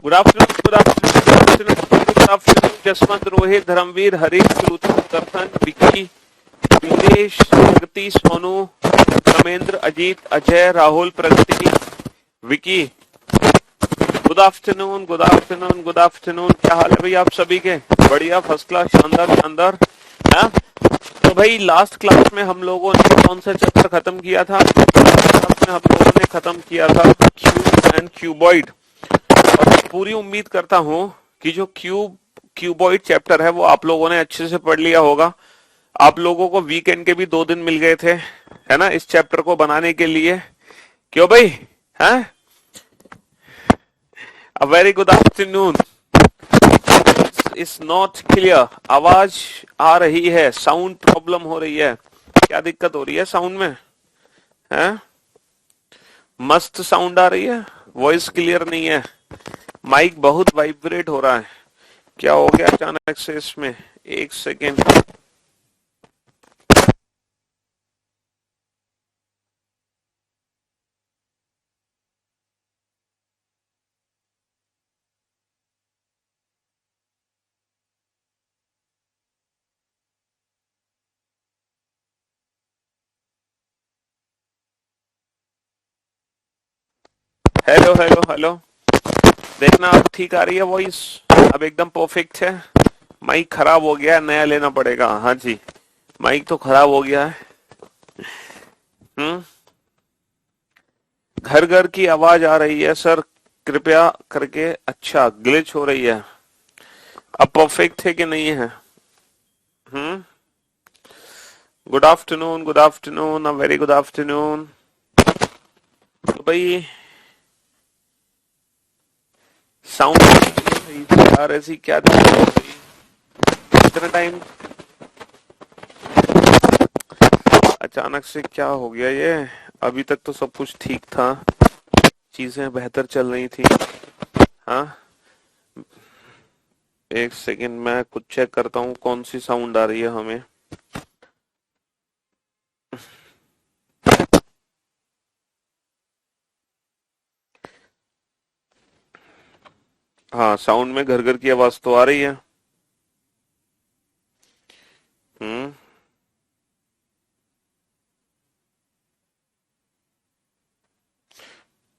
Good afternoon, good afternoon, good afternoon, good afternoon, Jaswant, Rohit, Dharmveer, Harish, Shruti, Darshan, Vicky, Vimlesh, Pragati, Sonu, Dharmendra, Ajit, Ajay, Rahul, Pragati, Vicky. Good afternoon, good afternoon, good afternoon. क्या हाल है भाई आप सभी के? बढ़िया, फर्स्ट क्लास, शानदार शानदार। हाँ, तो भाई लास्ट क्लास में हम लोगों ने कौन सा चैप्टर खत्म किया था? क्लास में हम लोगों ने खत्म किया था क्यूब एंड क्यूबॉइड। और पूरी उम्मीद करता हूं कि जो क्यूबॉइड चैप्टर है वो आप लोगों ने अच्छे से पढ़ लिया होगा। आप लोगों को वीकेंड के भी 2 दिन मिल गए थे, है ना, इस चैप्टर को बनाने के लिए। क्यों भाई? हैं? अ very good afternoon. Is not clear. आवाज आ रही है, साउंड प्रॉब्लम हो रही है। क्या दिक्कत हो रही है साउंड में? हैं? मस्त साउंड आ रही है, वॉइस क्लियर नहीं है, माइक बहुत वाइब्रेट हो रहा है। क्या हो गया अचानक से इसमें? एक सेकेंड। हेलो हेलो हेलो, देखना अब ठीक आ रही है वॉइस? अब एकदम परफेक्ट है। माइक खराब हो गया है, नया लेना पड़ेगा। हाँ जी, माइक तो खराब हो गया है। हम्म, घर घर की आवाज आ रही है सर, कृपया करके। अच्छा, ग्लिच हो रही है। अब परफेक्ट है कि नहीं है? Hmm, good afternoon, good afternoon, a very good afternoon. तो भाई साउंड सही से यार, ऐसी क्या दिक्कत हो गई? इतना टाइम अचानक से क्या हो गया ये? अभी तक तो सब कुछ ठीक था, चीजें बेहतर चल रही थी। हाँ, एक सेकंड, मैं कुछ चेक करता हूँ कौन सी साउंड आ रही है हमें। हाँ, साउंड में घर घर की आवाज तो आ रही है। हम्म,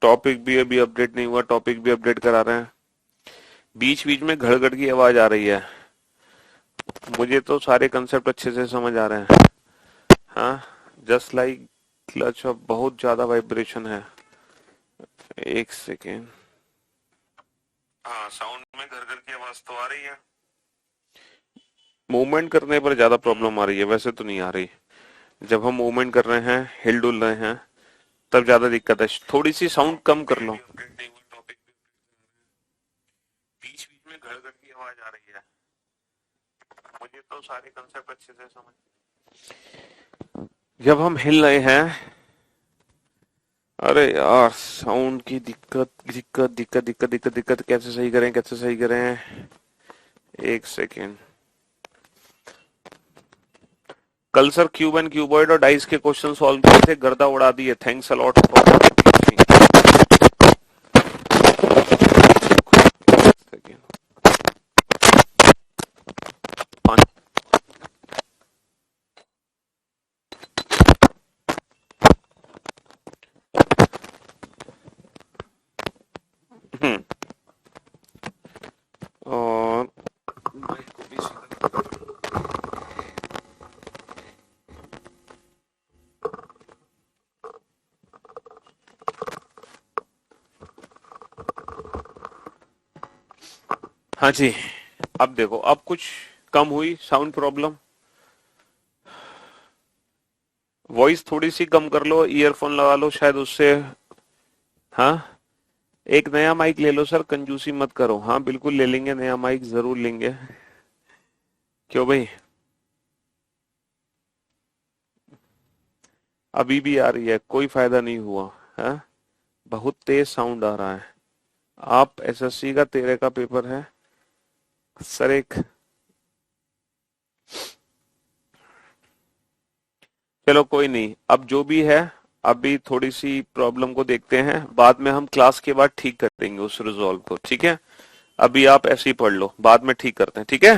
टॉपिक भी अभी अपडेट नहीं हुआ, टॉपिक भी अपडेट करा रहे हैं। बीच बीच में घड़ की आवाज आ रही है। मुझे तो सारे कंसेप्ट अच्छे से समझ आ रहे हैं। हाँ, जस्ट लाइक क्लच ऑफ, बहुत ज्यादा वाइब्रेशन है। एक सेकेंड। हाँ, साउंड में घर घर की आवाज तो आ रही है। मूवमेंट करने पर ज्यादा प्रॉब्लम आ रही है, वैसे तो नहीं आ रही। जब हम मूवमेंट कर रहे हैं, हिल डुल रहे हैं, तब ज्यादा दिक्कत है। थोड़ी सी साउंड कम कर लो। बीच बीच में घर घर की आवाज आ रही है। मुझे तो सारे कंसेप्ट अच्छे से समझ। जब हम हिल रहे हैं, अरे यार साउंड की दिक्कत दिक्कत दिक्कत दिक्कत दिक्कत दिक्कत, कैसे सही करें, कैसे सही करें? एक सेकेंड। कल सर क्यूब एंड क्यूबॉइड और डाइस के क्वेश्चन सॉल्व किए थे, गर्दा उड़ा दिए। Thanks a lot for teaching. और माइक को भी हाँ जी, अब देखो, अब कुछ कम हुई साउंड प्रॉब्लम। वॉइस थोड़ी सी कम कर लो, ईयरफोन लगा लो, शायद उससे। हाँ, एक नया माइक ले लो सर, कंजूसी मत करो। हाँ बिल्कुल ले लेंगे, नया माइक जरूर लेंगे। क्यों भाई? अभी भी आ रही है, कोई फायदा नहीं हुआ है। बहुत तेज साउंड आ रहा है। आप एसएससी का 13 का पेपर है सर, एक। चलो कोई नहीं, अब जो भी है अभी थोड़ी सी प्रॉब्लम को देखते हैं, बाद में हम क्लास के बाद ठीक कर देंगे उस रिजॉल्व को, ठीक है। अभी आप ऐसे ही पढ़ लो, बाद में ठीक करते हैं, ठीक है।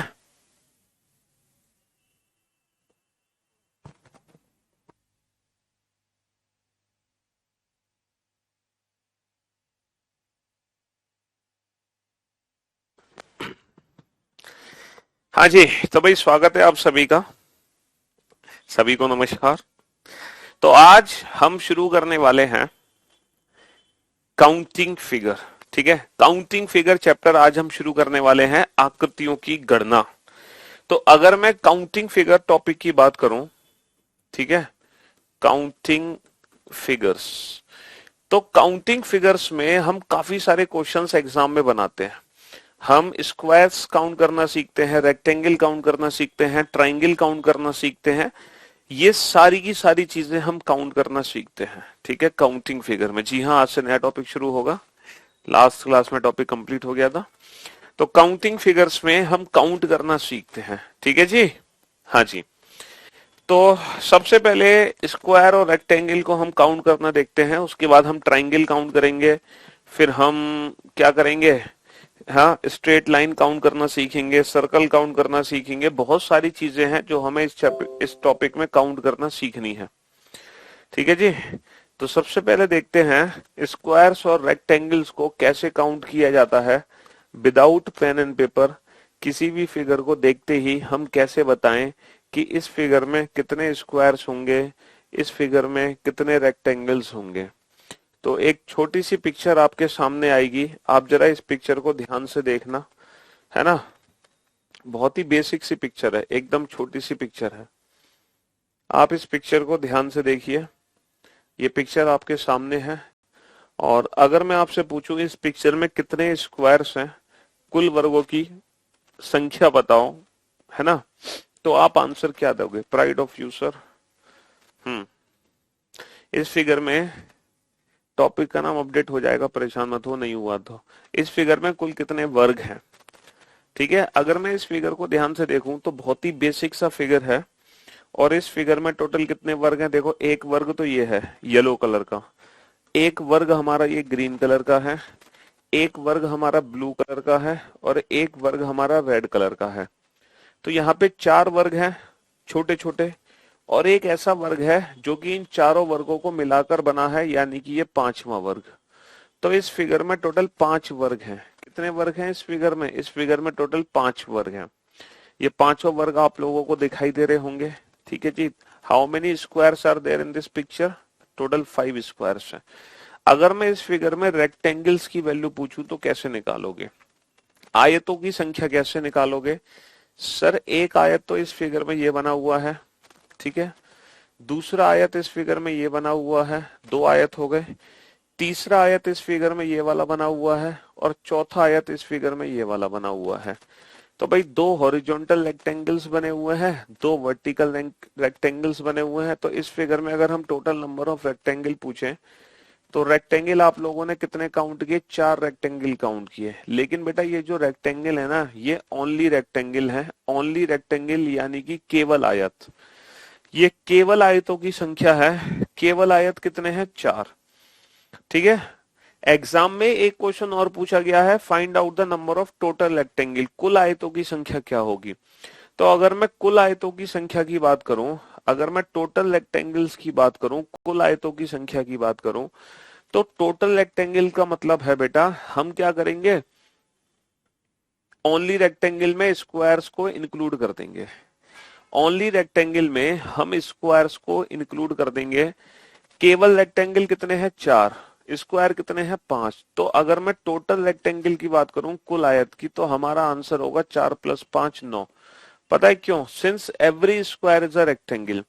हाँ जी, तो भाई स्वागत है आप सभी का, सभी को नमस्कार। तो आज हम शुरू करने वाले हैं काउंटिंग फिगर, ठीक है। काउंटिंग फिगर चैप्टर आज हम शुरू करने वाले हैं, आकृतियों की गणना। तो अगर मैं काउंटिंग फिगर टॉपिक की बात करूं, ठीक है, काउंटिंग फिगर्स, तो काउंटिंग फिगर्स में हम काफी सारे क्वेश्चंस एग्जाम में बनाते हैं। हम स्क्वायर्स काउंट करना सीखते हैं, रेक्टेंगल काउंट करना सीखते हैं, ट्राइंगल काउंट करना सीखते हैं। ये सारी की सारी चीजें हम काउंट करना सीखते हैं, ठीक है, काउंटिंग फिगर में। जी हाँ, आज से नया टॉपिक शुरू होगा, लास्ट क्लास में टॉपिक कंप्लीट हो गया था। तो काउंटिंग फिगर्स में हम काउंट करना सीखते हैं, ठीक है जी। हाँ जी, तो सबसे पहले स्क्वायर और रेक्टेंगल को हम काउंट करना देखते हैं, उसके बाद हम ट्राइंगल काउंट करेंगे, फिर हम क्या करेंगे, हाँ, स्ट्रेट लाइन काउंट करना सीखेंगे, सर्कल काउंट करना सीखेंगे। बहुत सारी चीजें हैं जो हमें इस टॉपिक में काउंट करना सीखनी है, ठीक है जी। तो सबसे पहले देखते हैं स्क्वायर्स और रेक्टेंगल्स को कैसे काउंट किया जाता है विदाउट पेन एंड पेपर। किसी भी फिगर को देखते ही हम कैसे बताएं कि इस फिगर में कितने स्क्वायर्स होंगे, इस फिगर में कितने रेक्टेंगल्स होंगे। तो एक छोटी सी पिक्चर आपके सामने आएगी, आप जरा इस पिक्चर को ध्यान से देखना, है ना। बहुत ही बेसिक सी पिक्चर है, एकदम छोटी सी पिक्चर है। आप इस पिक्चर को ध्यान से देखिए, ये पिक्चर आपके सामने है, और अगर मैं आपसे पूछूं इस पिक्चर में कितने स्क्वायर्स हैं, कुल वर्गों की संख्या बताओ, है ना, तो आप आंसर क्या दोगे? Pride of you sir. इस फिगर में टॉपिक का नाम अपडेट हो जाएगा, परेशान मत हो, नहीं हुआ तो। इस फिगर में कुल कितने वर्ग हैं, ठीक है। अगर मैं इस फिगर को ध्यान से देखूं तो बहुत ही बेसिक सा फिगर है, और इस फिगर में टोटल कितने वर्ग हैं? देखो, एक वर्ग तो ये है येलो कलर का, एक वर्ग हमारा ये ग्रीन कलर का है, एक वर्ग हमारा ब्लू कलर का है, और एक वर्ग हमारा रेड कलर का है। तो यहाँ पे 4 वर्ग हैं छोटे छोटे, और एक ऐसा वर्ग है जो कि इन चारों वर्गों को मिलाकर बना है, यानी कि ये 5वां वर्ग। तो इस फिगर में टोटल 5 वर्ग हैं। कितने वर्ग हैं इस फिगर में? इस फिगर में टोटल 5 वर्ग हैं। ये पांचों वर्ग आप लोगों को दिखाई दे रहे होंगे, ठीक है जी। How many squares are there in this picture? Total 5 squares हैं। अगर मैं इस फिगर में रेक्टेंगल्स की वैल्यू पूछूं तो कैसे निकालोगे? आयतों की संख्या कैसे निकालोगे? सर, एक आयत तो इस फिगर में ये बना हुआ है, ठीक है, दूसरा आयत इस फिगर में ये बना हुआ है, 2 आयत हो गए, तीसरा आयत इस फिगर में ये वाला बना हुआ है, और चौथा आयत इस फिगर में ये वाला बना हुआ है। तो भाई 2 हॉरिजॉन्टल रेक्टेंगल्स बने हुए हैं, 2 वर्टिकल रेक्टेंगल्स बने हुए हैं। तो इस फिगर में अगर हम टोटल नंबर ऑफ रेक्टेंगल पूछें तो रेक्टेंगल आप लोगों ने कितने काउंट किए? 4 रेक्टेंगल काउंट किए। लेकिन बेटा ये जो रेक्टेंगल है ना, ये ओनली रेक्टेंगल है, ओनली रेक्टेंगल यानी कि केवल आयत। ये केवल आयतों की संख्या है। केवल आयत कितने हैं? 4, ठीक है। एग्जाम में एक क्वेश्चन और पूछा गया है, find out the number of total rectangle, कुल आयतों की संख्या क्या होगी। तो अगर मैं कुल आयतों की संख्या की बात करूं, अगर मैं टोटल रेक्टेंगल्स की बात करूं, कुल आयतों की संख्या की बात करूं, तो टोटल रेक्टेंगल का मतलब है बेटा, हम क्या करेंगे, ओनली रेक्टेंगल में स्क्वायर्स को इंक्लूड कर देंगे। ओनली रेक्टेंगल में हम स्क्वायर्स को इंक्लूड कर देंगे। केवल रेक्टेंगल कितने हैं? 4, स्क्वायर कितने हैं? 5। तो अगर मैं टोटल रेक्टेंगल की बात करूं, कुल आयत की, तो हमारा आंसर होगा 4 + 5 9। पता है क्यों? Since every square is a rectangle,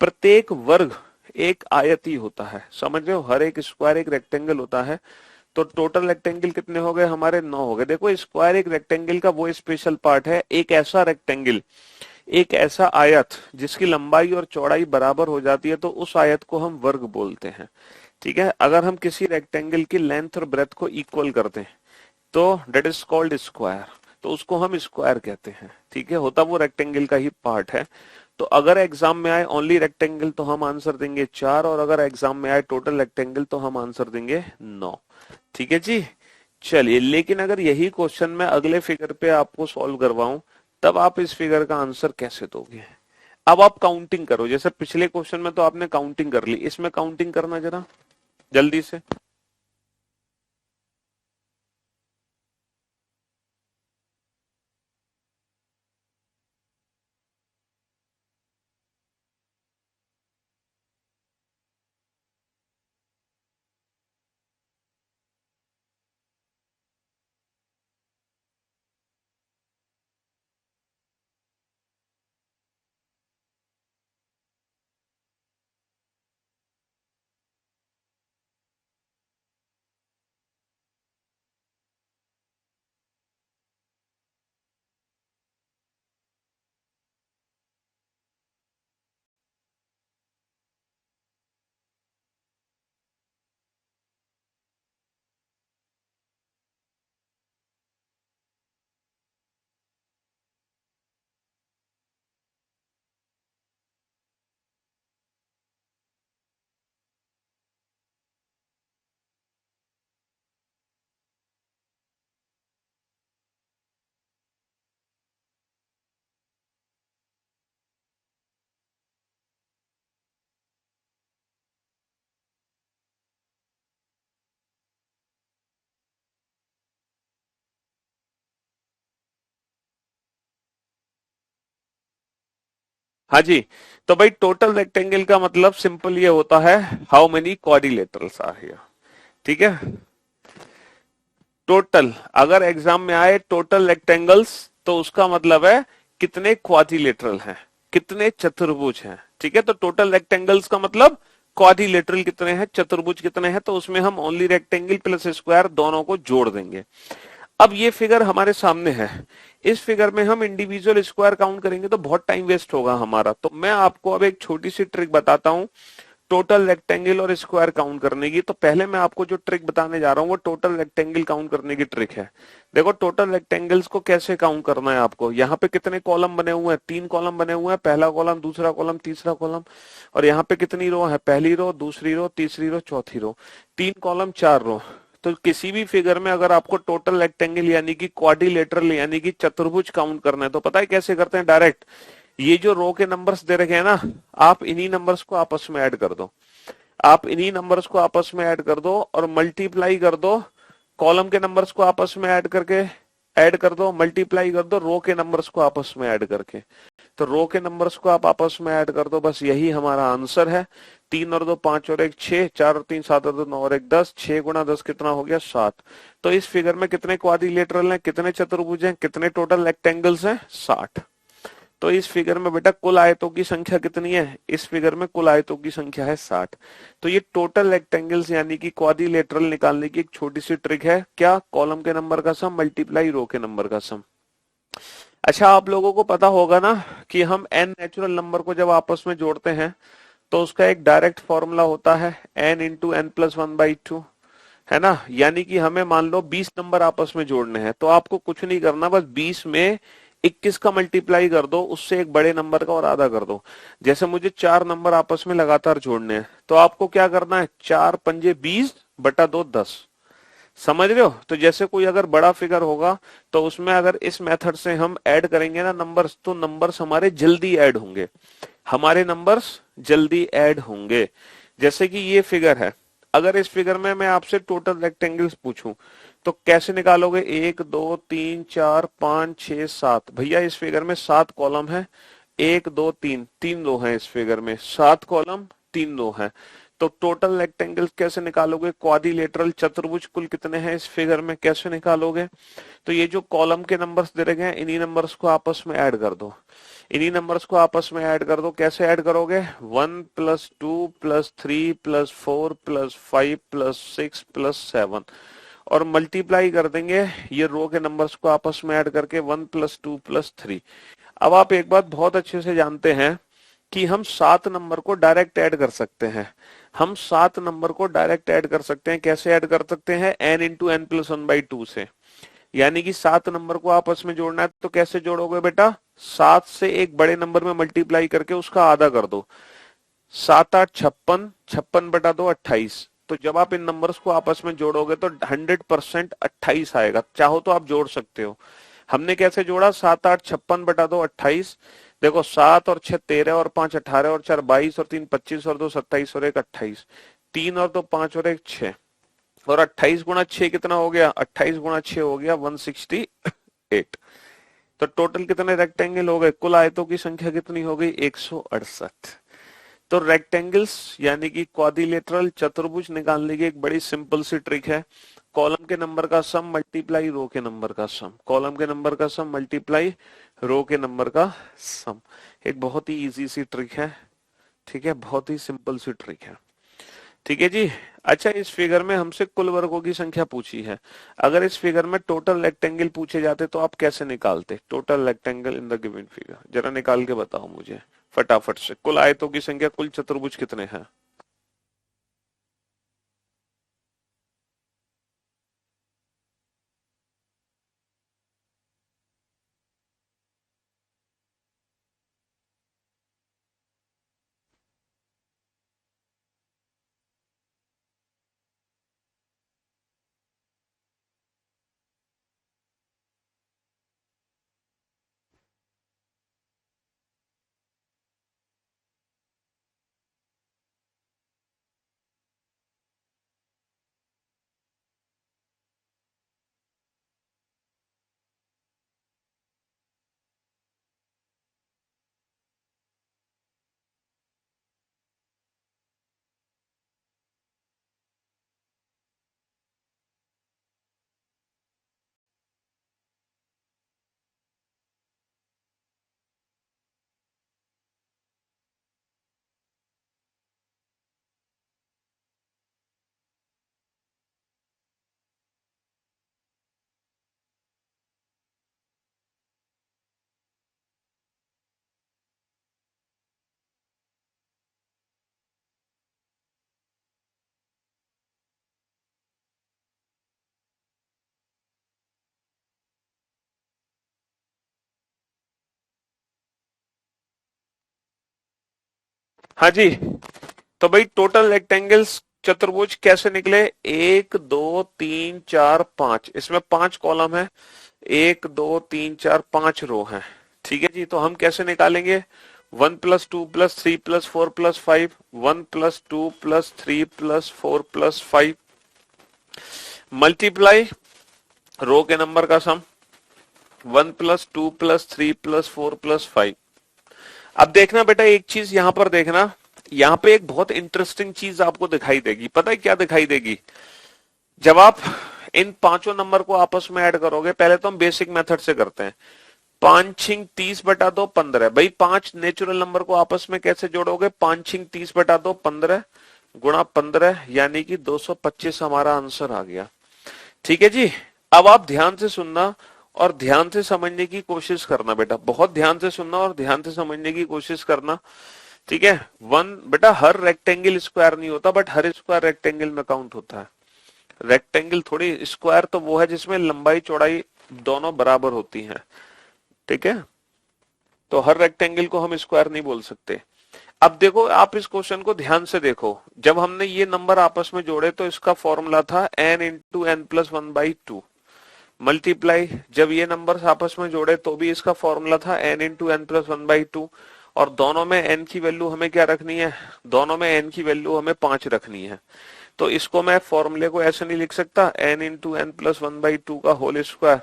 प्रत्येक वर्ग एक आयत ही होता है, समझ रहे हो, हर एक स्क्वायर एक रेक्टेंगल होता है। तो टोटल रेक्टेंगल कितने हो गए हमारे? 9 हो गए। देखो, स्क्वायर एक रेक्टेंगल का वो स्पेशल पार्ट है, एक ऐसा रेक्टेंगल, एक ऐसा आयत जिसकी लंबाई और चौड़ाई बराबर हो जाती है, तो उस आयत को हम वर्ग बोलते हैं, ठीक है। अगर हम किसी रेक्टेंगल की लेंथ और ब्रेथ को इक्वल करते हैं तो डेट इज कॉल्ड स्क्वायर, तो उसको हम स्क्वायर कहते हैं, ठीक है, होता वो रेक्टेंगल का ही पार्ट है। तो अगर एग्जाम में आए ओनली रेक्टेंगल तो हम आंसर देंगे 4, और अगर एग्जाम में आए टोटल रेक्टेंगल तो हम आंसर देंगे 9। ठीक है जी। चलिए, लेकिन अगर यही क्वेश्चन मैं अगले फिगर पे आपको सॉल्व करवाऊं, तब आप इस फिगर का आंसर कैसे दोगे? अब आप काउंटिंग करो, जैसे पिछले क्वेश्चन में तो आपने काउंटिंग कर ली, इसमें काउंटिंग करना जरा जल्दी से। हाँ जी, तो भाई टोटल रेक्टेंगल का मतलब सिंपल ये होता है, how many quadrilaterals are here. ठीक है, टोटल अगर एग्जाम में आए टोटल रेक्टेंगल्स, तो उसका मतलब है कितने क्वाड्रिलेटरल हैं, कितने चतुर्भुज हैं। ठीक है, तो टोटल रेक्टेंगल्स का मतलब क्वाड्रिलेटरल कितने हैं, चतुर्भुज कितने हैं, तो उसमें हम ओनली रेक्टेंगल प्लस स्क्वायर दोनों को जोड़ देंगे। अब ये फिगर हमारे सामने है, इस फिगर में हम इंडिविजुअल स्क्वायर काउंट करेंगे तो बहुत टाइम वेस्ट होगा हमारा। तो मैं आपको अब एक छोटी सी ट्रिक बताता हूं टोटल रेक्टेंगल और स्क्वायर काउंट करने की। तो पहले मैं आपको जो ट्रिक बताने जा रहा हूं वो टोटल रेक्टेंगल काउंट करने की ट्रिक है। देखो टोटल रेक्टेंगल्स को कैसे काउंट करना है आपको। यहाँ पे कितने कॉलम बने हुए हैं, 3 कॉलम बने हुए हैं, पहला कॉलम, दूसरा कॉलम, तीसरा कॉलम। और यहाँ पे कितनी रो है, पहली रो, दूसरी रो, तीसरी रो, चौथी रो, 3 कॉलम 4 रो। तो किसी भी फिगर में अगर आपको टोटल रेक्टेंगल यानी कि क्वाड्रिलेटरल यानी कि चतुर्भुज काउंट करना है, तो पता है कैसे करते हैं? डायरेक्ट ये जो रो के नंबर्स दे रखे हैं ना, आप इन्हीं नंबर्स को आपस में ऐड कर दो। आप इन्हीं नंबर्स को आपस में ऐड कर दो और मल्टीप्लाई कर दो। कॉलम के नंबर्स को आपस में ऐड कर दो, मल्टीप्लाई कर दो रो के नंबर्स को आपस में ऐड करके। तो रो के नंबर्स को आप आपस में ऐड कर दो, बस यही हमारा आंसर है। 3 और 2 5 और 1 6, 4 और 3 7 और 2 9 और 1 10, 6 गुणा 10 कितना हो गया? 7। तो इस फिगर में कितने क्वाड्रिलेटरल हैं, कितने चतुर्भुज हैं, कितने टोटल रेक्टेंगल्स हैं? 60। तो इस फिगर में बेटा कुल आयतों की संख्या कितनी है? इस फिगर में कुल आयतों की संख्या है 60। तो ये टोटल रेक्टेंगल्स यानी कि क्वाड्रिलेटरल निकालने की एक छोटी सी ट्रिक है। क्या? कॉलम के नंबर का सम मल्टीप्लाई रो के नंबर का सम। अच्छा, आप लोगों को पता होगा ना कि हम n नेचुरल नंबर को जब आपस में जोड़ते हैं तो उसका एक डायरेक्ट फॉर्मूला होता है n इंटू एन प्लस 1/2, है ना। यानी कि हमें मान लो 20 नंबर आपस में जोड़ने हैं, तो आपको कुछ नहीं करना, बस 20 में 21 का मल्टीप्लाई कर दो, उससे एक बड़े नंबर का और आधा कर दो। जैसे मुझे 4 नंबर आपस में लगातार जोड़ने हैं, तो आपको क्या करना है? 4 पंजे 20 बटा 2 10। समझ रहे हो? तो जैसे कोई अगर बड़ा फिगर होगा तो उसमें अगर इस मेथड से हम ऐड करेंगे ना नंबर्स, तो नंबर्स हमारे जल्दी ऐड होंगे, हमारे नंबर्स जल्दी ऐड होंगे। जैसे कि ये फिगर है, अगर इस फिगर में मैं आपसे टोटल रेक्टेंगल्स पूछूं तो कैसे निकालोगे? 1 2 3 4 5 6 7। भैया इस फिगर में 7 कॉलम है, 1 2 3, 3 रो है इस फिगर में, 7 कॉलम 3 रो है। तो टोटल रेक्टेंगल्स कैसे निकालोगे? क्वाड्रिलेटरल चतुर्भुज कुल कितने हैं इस फिगर में, कैसे निकालोगे? तो ये जो कॉलम के नंबर्स दे रखे हैं, इन्हीं नंबर्स को आपस में ऐड कर दो, इन्हीं नंबर्स को आपस में ऐड कर दो। कैसे ऐड करोगे? 1 plus 2 plus 3 plus 4 plus 5 plus 6 plus 7, और मल्टीप्लाई कर देंगे ये रो के नंबर्स को आपस में ऐड करके 1 प्लस 2 प्लस 3। अब आप एक बात बहुत अच्छे से जानते हैं कि हम 7 नंबर को डायरेक्ट ऐड कर सकते हैं। हम 7 नंबर को डायरेक्ट ऐड कर सकते हैं। कैसे ऐड कर सकते हैं? n इंटू एन प्लस 1/2 से। यानी कि 7 नंबर को आपस में जोड़ना है तो कैसे जोड़ोगे बेटा, 7 से एक बड़े नंबर में मल्टीप्लाई करके उसका आधा कर दो। 7 8 56, 56 बटा 2 28। तो जब आप इन नंबर्स को आपस में जोड़ोगे तो 100% 28 आएगा। चाहो तो आप जोड़ सकते हो। हमने कैसे जोड़ा, 7 8 56 बटा 2 28। देखो 7 और 6 13 और 5 18 और 4 22 और 3 25 और 2 27 और 1 28, 3 और 2 5 और 1 6, और 28 गुणा 6 कितना हो गया, 28 गुणा 6 हो गया 168। तो टोटल कितने रेक्टेंगल हो गए, कुल आयतों की संख्या कितनी हो गई, 168। तो रेक्टेंगल्स यानी कि क्वाड्रिलेटरल चतुर्भुज निकालने की एक बड़ी सिंपल सी ट्रिक है, कॉलम के नंबर का सम मल्टीप्लाई रो के नंबर का सम, कॉलम के नंबर का सम मल्टीप्लाई रो के नंबर का सम। एक बहुत ही इजी सी ट्रिक है, ठीक है, बहुत ही सिंपल सी ट्रिक है, ठीक है जी। अच्छा, इस फिगर में हमसे कुल वर्गों की संख्या पूछी है। अगर इस फिगर में टोटल रेक्टेंगल पूछे जाते तो आप कैसे निकालते, total rectangle in the given figure, जरा निकाल के बताओ मुझे फटाफट से। कुल आयतों की संख्या, कुल चतुर्भुज कितने हैं। हाँ जी, तो भाई टोटल रेक्टेंगल्स चतुर्भुज कैसे निकले, 1 2 3 4 5, इसमें 5 कॉलम है, 1 2 3 4 5 रो है, ठीक है जी। तो हम कैसे निकालेंगे, 1 + 2 + 3 + 4 + 5, 1 + 2 + 3 + 4 + 5 मल्टीप्लाई रो के नंबर का सम, 1 + 2 + 3 + 4 + 5। अब देखना बेटा, एक चीज यहां पर देखना, यहां पे एक बहुत इंटरेस्टिंग चीज आपको दिखाई देगी। पता है क्या दिखाई देगी, जब आप इन पांचों नंबर को आपस में ऐड करोगे, पहले तो हम बेसिक मेथड से करते हैं, 5 × 30 / 2 15। भाई 5 नेचुरल नंबर को आपस में कैसे जोड़ोगे, 5 × 30 / 2 15 गुणा 15, यानी कि 225 हमारा आंसर आ गया, ठीक है जी। अब आप ध्यान से सुनना और ध्यान से समझने की कोशिश करना बेटा, बहुत ध्यान से सुनना और ध्यान से समझने की कोशिश करना, ठीक है। वन बेटा, हर रेक्टेंगल स्क्वायर नहीं होता, बट हर स्क्वायर रेक्टेंगल में काउंट होता है। रेक्टेंगल थोड़ी, स्क्वायर तो वो है जिसमें लंबाई चौड़ाई दोनों बराबर होती हैं, ठीक है। तो हर रेक्टेंगल को हम स्क्वायर नहीं बोल सकते। अब देखो, आप इस क्वेश्चन को ध्यान से देखो, जब हमने ये नंबर आपस में जोड़े तो इसका फॉर्मूला था n × n+1/2 मल्टीप्लाई, जब ये नंबर आपस में जोड़े तो भी इसका फॉर्मूला था n × n+1/2, और दोनों में n की वैल्यू हमें क्या रखनी है, दोनों में n की वैल्यू हमें 5 रखनी है। तो इसको मैं फॉर्मूले को ऐसे नहीं लिख सकता, n × n+1/2 का होल स्क्वायर,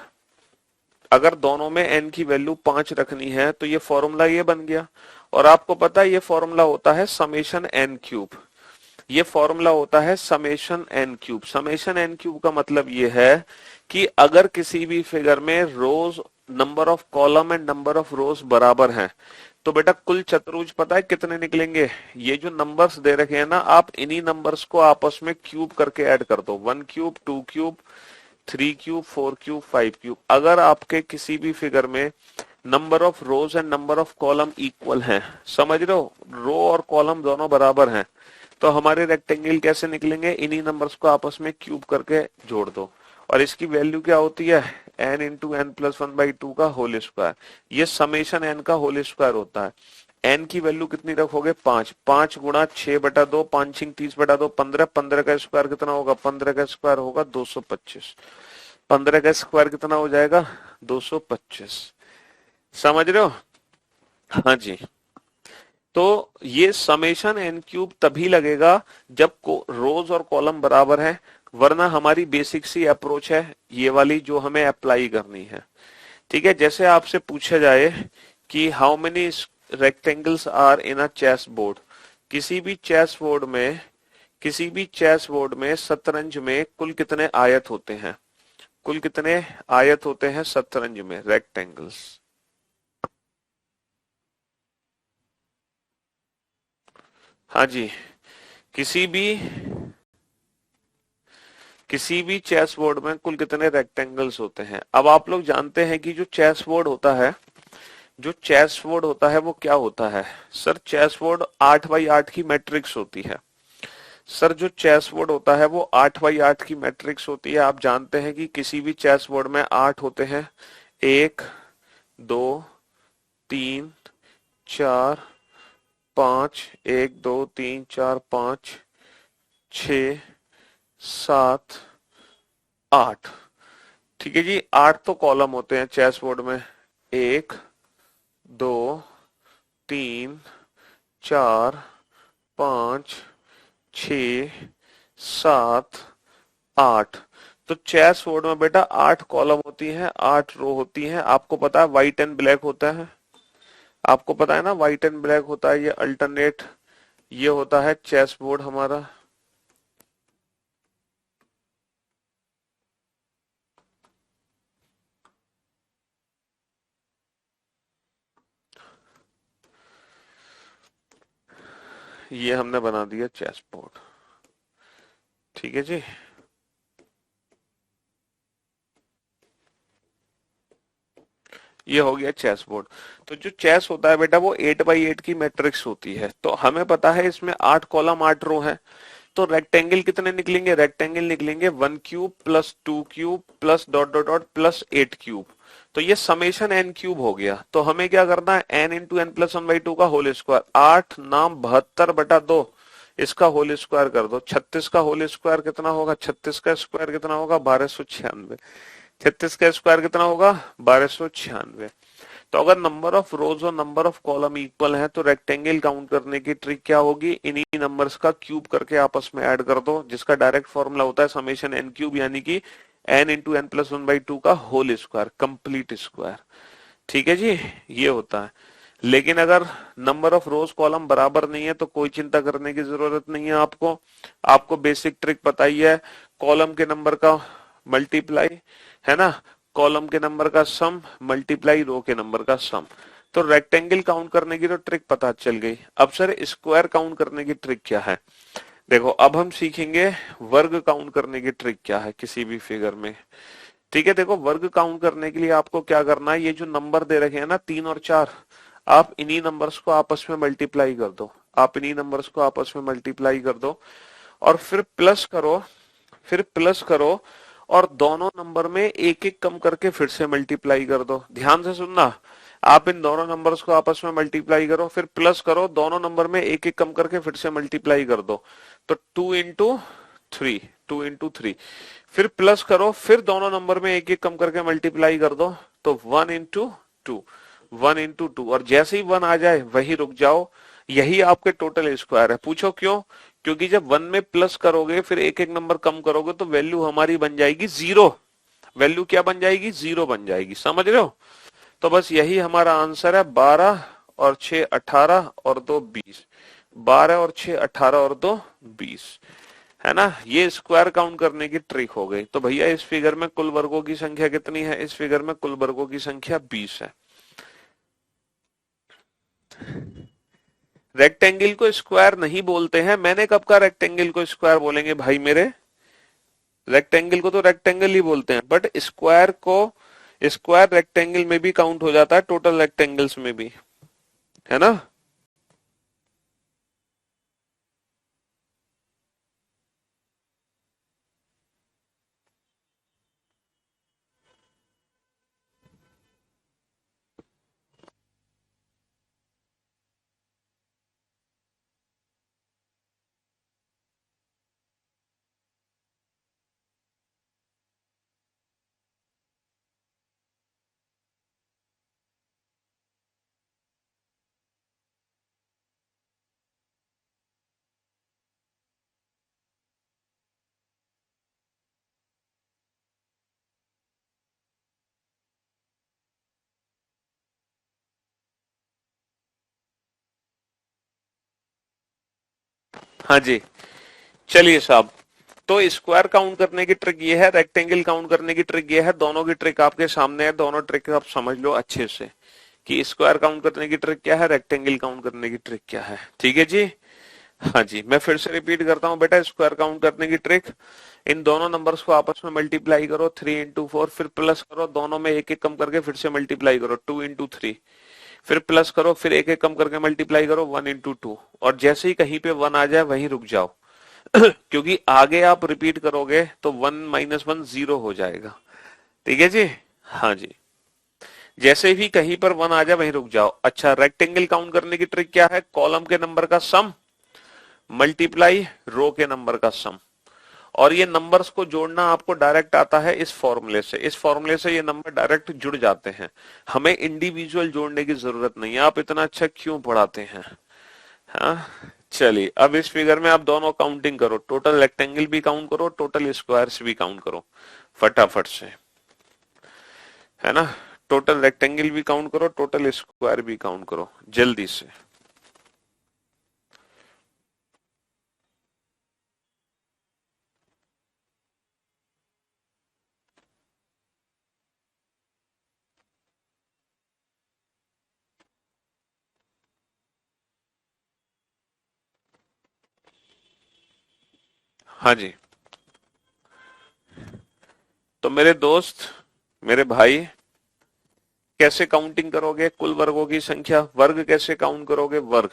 अगर दोनों में n की वैल्यू 5 रखनी है तो ये फॉर्मूला ये बन गया। और आपको पता है ये फॉर्मूला होता है समेशन n³, ये फॉर्मूला होता है समेशन n³। समेशन n³ का मतलब ये है कि अगर किसी भी फिगर में rows, number of column and number of rows बराबर हैं, तो बेटा कुल चतुर्भुज पता है कितने निकलेंगे, ये जो नंबर्स दे रखे हैं ना, आप इन्हीं नंबर्स को आपस में क्यूब करके ऐड कर दो, 1³ 2³ 3³ 4³ 5³। अगर आपके किसी भी फिगर में number of rows and number of column equal हैं, समझ रहे हो, रो और कॉलम दोनों बराबर हैं, तो हमारे रेक्टेंगल कैसे निकलेंगे, इन्हीं नंबर्स को आपस में क्यूब करके जोड़ दो। और इसकी वैल्यू क्या होती है, n into N plus one by two का होल स्क्वायर। ये समेशन n का होल स्क्वायर होता है। n की वैल्यू कितनी रखोगे 5, 5 गुणा 6/2, 5 30/2, 15, 15 का स्क्वायर कितना होगा, 15 का स्क्वायर होगा 225, 15 का स्क्वायर कितना हो जाएगा 225। समझ रहे हो? हाँ जी। तो ये समेशन n क्यूब तभी लगेगा जब रोज और कॉलम बराबर है, वरना हमारी बेसिक सी अप्रोच है ये वाली जो हमें अप्लाई करनी है। ठीक है, जैसे आपसे पूछा जाए कि how many rectangles are in a chess board, किसी भी चेस बोर्ड में, किसी भी चेस बोर्ड में शतरंज में कुल कितने आयत होते हैं, कुल कितने आयत होते हैं शतरंज में, रेक्टेंगल्स। हाँ जी, किसी भी किसी भी चेस बोर्ड में कुल कितने रेक्टेंगल्स होते हैं। अब आप लोग जानते हैं कि जो चेस बोर्ड होता है, जो चेस बोर्ड होता है वो क्या होता है। सर चेस बोर्ड 8x8 की मैट्रिक्स होती है। सर जो चेस बोर्ड होता है वो 8x8 की मैट्रिक्स होती है। आप जानते हैं कि किसी भी चेस बोर्ड में 8 होते हैं, 1 2 3 4 5, 1 2 3 4 5 6 7 8। ठीक है जी, 8 तो कॉलम होते हैं चेस बोर्ड में, 1 2 3 4 5 6 7 8। तो चेस बोर्ड में बेटा 8 कॉलम होती हैं, 8 रो होती हैं। आपको पता है व्हाइट एंड ब्लैक होता है, आपको पता है ना व्हाइट एंड ब्लैक होता है, ये अल्टरनेट, ये होता है चेस बोर्ड हमारा। ये हमने बना दिया चेस बोर्ड। ठीक है जी। ये हो गया चेस बोर्ड। तो जो चेस होता है बेटा वो 8x8 की मैट्रिक्स होती है। तो हमें पता है इसमें 8 कॉलम 8 रो है। तो रेक्टेंगल कितने निकलेंगे, रेक्टेंगल निकलेंगे 1 cube plus 2 cube plus dot dot dot plus 8 cube. तो ये समेशन n क्यूब हो गया। तो हमें क्या करना है, n into N plus one by two का होल स्क्वायर, 8 नाम 72/2, इसका होल स्क्वायर कर दो। 36 का होल स्क्वायर कितना होगा, 36 का स्क्वायर कितना होगा 1296। 36 का स्क्वायर कितना होगा 1296। तो अगर नंबर ऑफ रोज और नंबर ऑफ कॉलम इक्वल है तो रेक्टेंगल काउंट करने की ट्रिक क्या होगी, इन्हीं नंबर्स का क्यूब करके आपस में ऐड कर दो, जिसका डायरेक्ट फॉर्मूला होता है समेशन n क्यूब, यानी कि n into N plus one by two का होल स्क्वायर, कंप्लीट स्क्वायर। ठीक है जी, ये होता है। लेकिन अगर नंबर ऑफ रोज कॉलम बराबर नहीं है तो कोई चिंता करने की जरूरत नहीं है आपको। आपको बेसिक ट्रिक पता ही है, कॉलम के नंबर का मल्टीप्लाई, है ना, कॉलम के नंबर का सम मल्टीप्लाई रो के नंबर का सम। तो रेक्टेंगल काउंट करने की तो ट्रिक पता चल गई। अब सर स्क्वायर काउंट करने की ट्रिक क्या है, देखो अब हम सीखेंगे वर्ग काउंट करने की ट्रिक क्या है किसी भी फिगर में। ठीक है, देखो वर्ग काउंट करने के लिए आपको क्या करना है, ये जो नंबर दे रखे हैं ना 3 और 4, आप इन्हीं नंबर्स को आपस में मल्टीप्लाई कर दो, आप इन्हीं नंबर्स को आपस में मल्टीप्लाई कर दो और फिर प्लस करो, फिर प्लस करो और दोनों नंबर में एक एक कम करके फिर से मल्टीप्लाई कर दो। ध्यान से सुनना, आप इन दोनों नंबर्स को आपस में मल्टीप्लाई करो, फिर प्लस करो, दोनों नंबर में एक एक कम करके फिर से मल्टीप्लाई कर दो। तो 2 इंटू 3, 2 इंटू 3, फिर प्लस करो, फिर दोनों नंबर में एक एक कम करके मल्टीप्लाई कर दो। तो 1 इंटू 2, 1 इंटू 2, और जैसे ही 1 आ जाए वही रुक जाओ। यही आपके टोटल स्क्वायर है। पूछो क्यों, क्योंकि जब 1 में प्लस करोगे फिर एक एक नंबर कम करोगे तो वैल्यू हमारी बन जाएगी 0। वैल्यू क्या बन जाएगी, 0 बन जाएगी। समझ रहे हो? तो बस यही हमारा आंसर है, 12 और 6 18 और 2 20, 12 और 6 18 और 2 20, है ना। ये स्क्वायर काउंट करने की ट्रिक हो गई। तो भैया इस फिगर में कुल वर्गों की संख्या कितनी है, इस फिगर में कुल वर्गों की संख्या 20 है। रेक्टेंगल को स्क्वायर नहीं बोलते हैं, मैंने कब कहा रेक्टेंगल को स्क्वायर बोलेंगे भाई मेरे, रेक्टेंगल को तो रेक्टेंगल ही बोलते हैं, बट स्क्वायर को, स्क्वायर रेक्टेंगल में भी काउंट हो जाता है, टोटल रेक्टेंगल्स में भी, है ना। हाँ जी, चलिए साहब, तो स्क्वायर काउंट करने की ट्रिक ये है, रेक्टेंगल काउंट करने की ट्रिक ये है, दोनों की ट्रिक आपके सामने है, दोनों ट्रिक आप समझ लो अच्छे से कि स्क्वायर काउंट करने की ट्रिक क्या है, रेक्टेंगल काउंट करने की ट्रिक क्या है। ठीक है जी। हाँ जी, मैं फिर से रिपीट करता हूँ बेटा, स्क्वायर काउंट करने की ट्रिक, इन दोनों नंबर्स को आपस में मल्टीप्लाई करो 3 into 4, फिर प्लस करो, दोनों में एक एक कम करके फिर से मल्टीप्लाई करो 2 into 3, फिर प्लस करो, फिर एक एक कम करके मल्टीप्लाई करो 1 into 2, और जैसे ही कहीं पे 1 आ जाए वहीं रुक जाओ क्योंकि आगे आप रिपीट करोगे तो 1 - 1 0 हो जाएगा। ठीक है जी। हाँ जी, जैसे भी कहीं पर 1 आ जाए वहीं रुक जाओ। अच्छा, रेक्टेंगल काउंट करने की ट्रिक क्या है, कॉलम के नंबर का सम मल्टीप्लाई रो के नंबर का सम, और ये नंबर्स को जोड़ना आपको डायरेक्ट आता है इस फॉर्मूले से, इस फॉर्मूले से ये नंबर डायरेक्ट जुड़ जाते हैं, हमें इंडिविजुअल जोड़ने की जरूरत नहीं है। आप इतना अच्छा क्यों पढ़ाते हैं। हाँ, चलिए अब इस फिगर में आप दोनों काउंटिंग करो, टोटल रेक्टेंगल भी काउंट करो, टोटल स्क्वायर्स भी काउंट करो फटाफट से, है ना। टोटल रेक्टेंगल भी काउंट करो, टोटल स्क्वायर भी काउंट करो जल्दी से। हाँ जी, तो मेरे दोस्त, मेरे भाई, कैसे काउंटिंग करोगे कुल वर्गों की संख्या, वर्ग कैसे काउंट करोगे, वर्ग।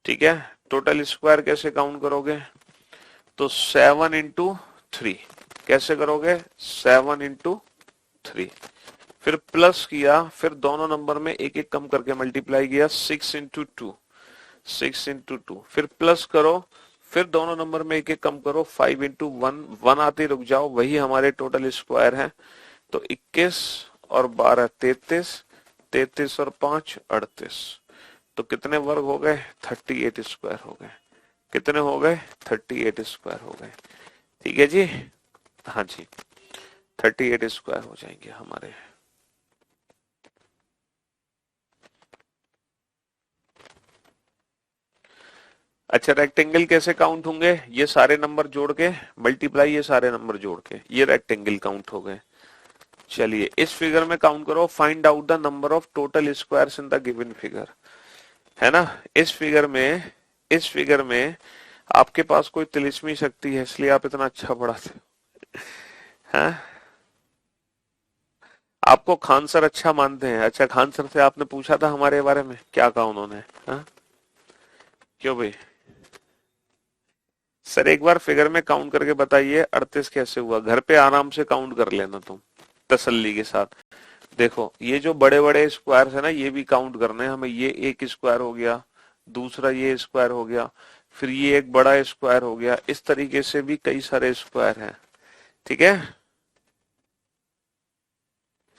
ठीक है, टोटल स्क्वायर कैसे काउंट करोगे, तो 7 into 3 कैसे करोगे, 7 into 3, फिर प्लस किया, फिर दोनों नंबर में एक एक कम करके मल्टीप्लाई किया 6 into 2, 6 into 2, फिर प्लस करो, फिर दोनों नंबर में एक एक कम करो 5 into 1, 1 आते रुक जाओ, वही हमारे टोटल स्क्वायर है। तो 21 और 12 33, 33 और 5 38, तो कितने वर्ग हो गए, 38 स्क्वायर हो गए। कितने हो गए, 38 स्क्वायर हो गए। ठीक है जी। हाँ जी, 38 स्क्वायर हो जाएंगे हमारे। अच्छा, रेक्टेंगल कैसे काउंट होंगे, ये सारे नंबर जोड़ के मल्टीप्लाई, ये सारे नंबर जोड़ के, ये रेक्टेंगल काउंट हो गए। चलिए इस फिगर में काउंट करो, find out the number of total squares in the given figure, है ना। इस फिगर में आपके पास कोई तिलिस्मी शक्ति है, इसलिए आप इतना अच्छा पढ़ाते हैं। आपको खान सर अच्छा मानते हैं। अच्छा, खान सर से आपने पूछा था हमारे बारे में, क्या कहा उन्होंने, हाँ? क्यों भाई सर, एक बार फिगर में काउंट करके बताइए 38 कैसे हुआ, घर पे आराम से काउंट कर लेना तुम तसल्ली के साथ। देखो ये जो बड़े बड़े स्क्वायर है ना, ये भी काउंट करने हैं हमें, ये एक स्क्वायर हो गया, दूसरा ये स्क्वायर हो गया, फिर ये एक बड़ा स्क्वायर हो गया, इस तरीके से भी कई सारे स्क्वायर हैं। ठीक है,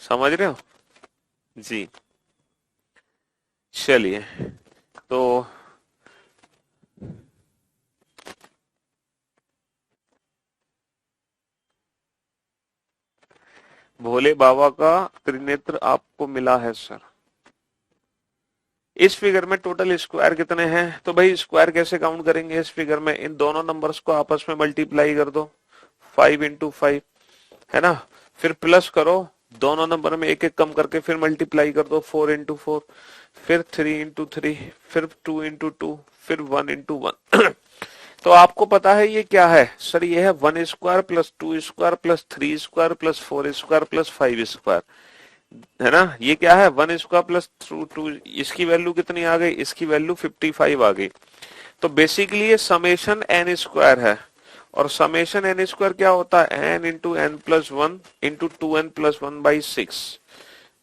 समझ रहे हो जी। चलिए, तो भोले बाबा का त्रिनेत्र आपको मिला है सर। इस फिगर में टोटल स्क्वायर कितने हैं, तो भाई स्क्वायर कैसे काउंट करेंगे इस फिगर में, इन दोनों नंबर्स को आपस में मल्टीप्लाई कर दो 5 into 5, है ना, फिर प्लस करो, दोनों नंबर में एक एक कम करके फिर मल्टीप्लाई कर दो 4 into 4, फिर 3 into 3, फिर 2 into 2, फिर 1 into 1 तो आपको पता है ये क्या है सर, ये है 1 square plus 2 square plus 3 square plus 4 square plus 5 square, है ना। ये क्या है, 1 स्क्वायर प्लस 2, इसकी वैल्यू कितनी आ गई, इसकी वैल्यू 55 आ गई। तो बेसिकली ये समेशन एन स्क्वायर है, और समेशन एन स्क्वायर क्या होता है, N into N plus 1 into 2n+1/6,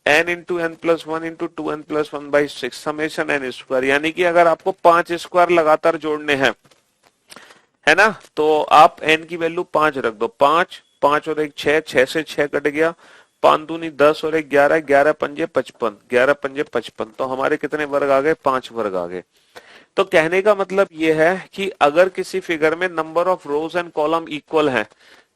N into N plus 1 into 2n+1/6 summation N square. यानी कि अगर आपको 5 स्क्वायर लगातार जोड़ने हैं, है ना, तो आप n की वैल्यू 5 रख दो, 5, 5 और 1 6, 6 से 6 कट गया, 5 दूनी 10 और 1 11, 11 पंजे 55, 11 पंजे 55, तो हमारे कितने वर्ग आ गए, 5 वर्ग आ गए। तो कहने का मतलब ये है कि अगर किसी फिगर में number of rows and column equal है,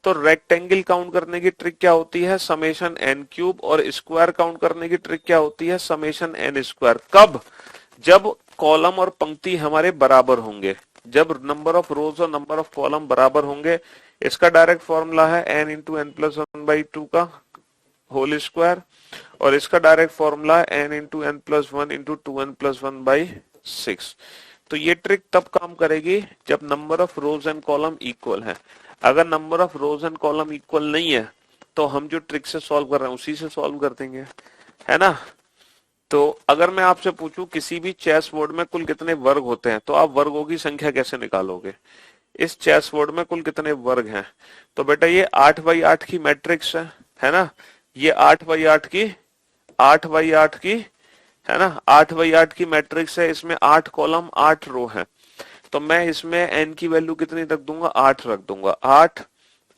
तो रेक्टेंगल काउंट करने की ट्रिक क्या होती है, समेशन n क्यूब, और स्क्वायर काउंट करने की ट्रिक क्या होती है, समेशन n स्क्वायर। कब, जब कॉलम और पंक्ति हमारे बराबर होंगे, जब नंबर ऑफ रोज और नंबर ऑफ कॉलम बराबर होंगे, इसका डायरेक्ट फॉर्मूला है n into N plus one by two का होल स्क्वायर, और इसका डायरेक्ट फॉर्मूला है n into N plus one into two N plus one by six. तो ये ट्रिक तब काम करेगी जब number of rows and column equal है। अगर number of rows and column equal नहीं है तो हम जो ट्रिक से सॉल्व कर रहे हैं उसी से सॉल्व कर देंगे, है ना। तो अगर मैं आपसे पूछूं किसी भी चेस बोर्ड में कुल कितने वर्ग होते हैं, तो आप वर्गों की संख्या कैसे निकालोगे। इस चेस बोर्ड में कुल कितने वर्ग हैं, तो बेटा ये 8x8 की मैट्रिक्स है ना। ये 8x8 की 8x8 की है ना, 8x8 की मैट्रिक्स है। इसमें 8 कॉलम 8 रो है, तो मैं इसमें n की वैल्यू कितनी रख दूंगा, 8 रख दूंगा। 8